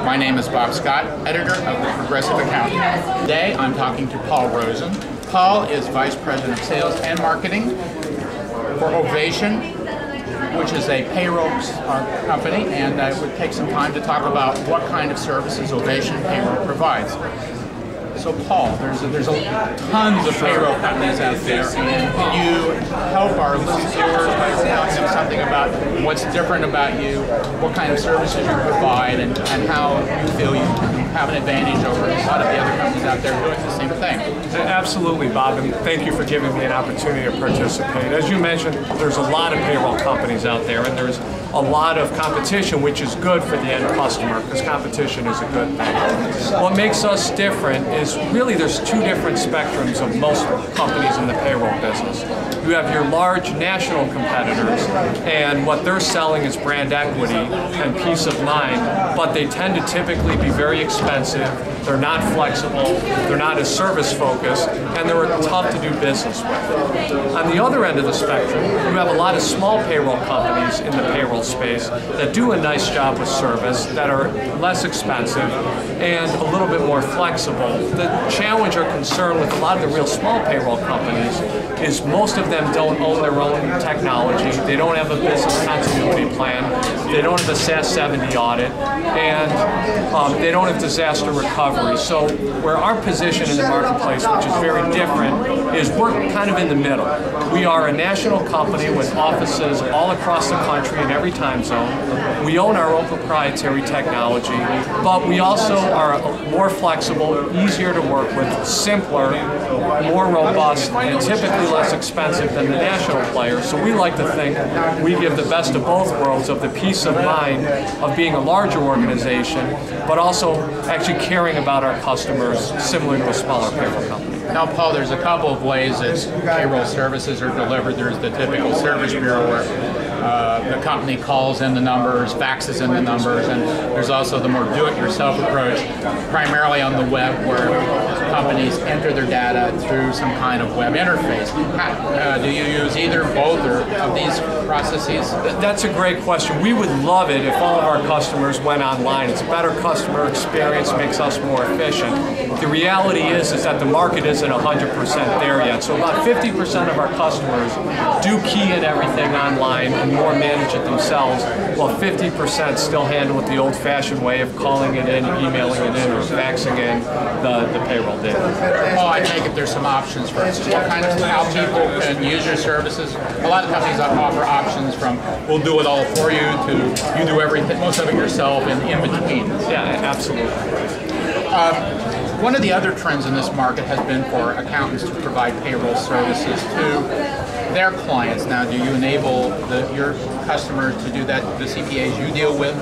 My name is Bob Scott, editor of the Progressive Accountant. Today I'm talking to Paul Rosen. Paul is Vice President of Sales and Marketing for Ovation, which is a payroll company, and it would take some time to talk about what kind of services Ovation Payroll provides. So Paul, there's tons of payroll companies out there, and can you help our viewers by telling them something about what's different about you, what kind of services you provide, and how you feel you have an advantage over a lot of the other companies out there doing the same thing? Absolutely, Bob, and thank you for giving me an opportunity to participate. As you mentioned, there's a lot of payroll companies out there, and there's a lot of competition, which is good for the end customer, because competition is a good thing. What makes us different is really there's two different spectrums of most companies in the payroll business. You have your large national competitors, and what they're selling is brand equity and peace of mind, but they tend to typically be very expensive, they're not flexible, they're not as service focused, and they're tough to do business with. On the other end of the spectrum, you have a lot of small payroll companies in the payroll space that do a nice job with service, that are less expensive and a little bit more flexible. The challenge or concern with a lot of the real small payroll companies is most of them don't own their own technology, they don't have a business continuity plan, they don't have a SAS 70 audit, and they don't have disaster recovery. So where our position in the marketplace, which is very different, is we're kind of in the middle. We are a national company with offices all across the country in every time zone. We own our own proprietary technology, but we also are more flexible, easier to work with, simpler, more robust, and typically less expensive than the national players. So we like to think we give the best of both worlds, of the peace of mind of being a larger organization, but also actually caring about our customers, similar to a smaller payroll company. Now, Paul, there's a couple of ways that payroll services are delivered. There's the typical service bureau where the company calls in the numbers, faxes in the numbers, and there's also the more do-it-yourself approach, primarily on the web, where companies enter their data through some kind of web interface. Do you use either, both, or of these processes? That's a great question. We would love it if all of our customers went online. It's a better customer experience, makes us more efficient. The reality is that the market isn't 100% there yet. So about 50% of our customers do key in everything online and more manage it themselves, while 50% still handle it the old-fashioned way of calling it in, emailing it in, or faxing in the payroll data. Well, I take it there's some options for us. What kind of how people can use your services? A lot of companies offer options from we'll do it all for you to you do everything, most of it yourself, and in between. Yeah, absolutely. One of the other trends in this market has been for accountants to provide payroll services to their clients. Now, do you enable your customers to do that, the CPAs you deal with?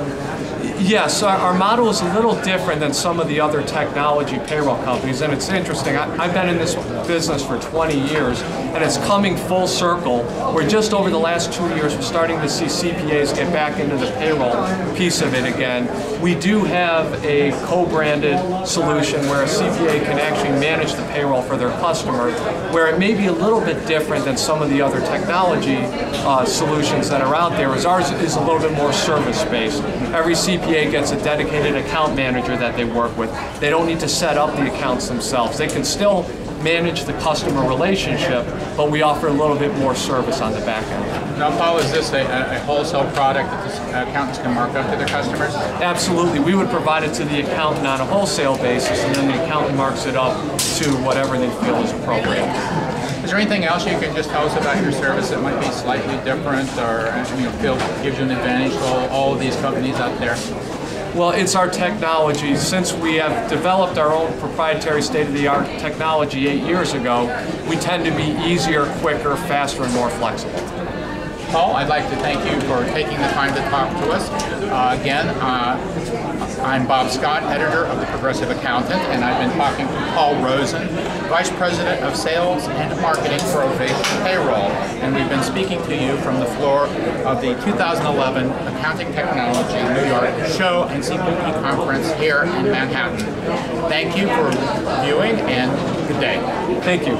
Yes, our model is a little different than some of the other technology payroll companies, and it's interesting. I've been in this business for 20 years, and it's coming full circle. We're just over the last 2 years, we're starting to see CPAs get back into the payroll piece of it again. We do have a co-branded solution where a CPA can actually manage the payroll for their customer, where it may be a little bit different than some of the other technology solutions that are out there, as ours is a little bit more service-based. Every CPA gets a dedicated account manager that they work with. They don't need to set up the accounts themselves. They can still manage the customer relationship, but we offer a little bit more service on the back end. Now, Paul, is this a wholesale product that the accountants can mark up to their customers? Absolutely. We would provide it to the accountant on a wholesale basis, and then the accountant marks it up to whatever they feel is appropriate. Is there anything else you can just tell us about your service that might be slightly different, or feel gives you an advantage to all of these companies out there? Well, it's our technology. Since we have developed our own proprietary state-of-the-art technology 8 years ago, we tend to be easier, quicker, faster, and more flexible. Paul, I'd like to thank you for taking the time to talk to us. Again, I'm Bob Scott, editor of the Progressive Accountant, and I've been talking to Paul Rosen, Vice President of Sales and Marketing for Ovation Payroll. And we've been speaking to you from the floor of the 2011 Accounting Technology New York Show and CPP Conference here in Manhattan. Thank you for viewing, and good day. Thank you.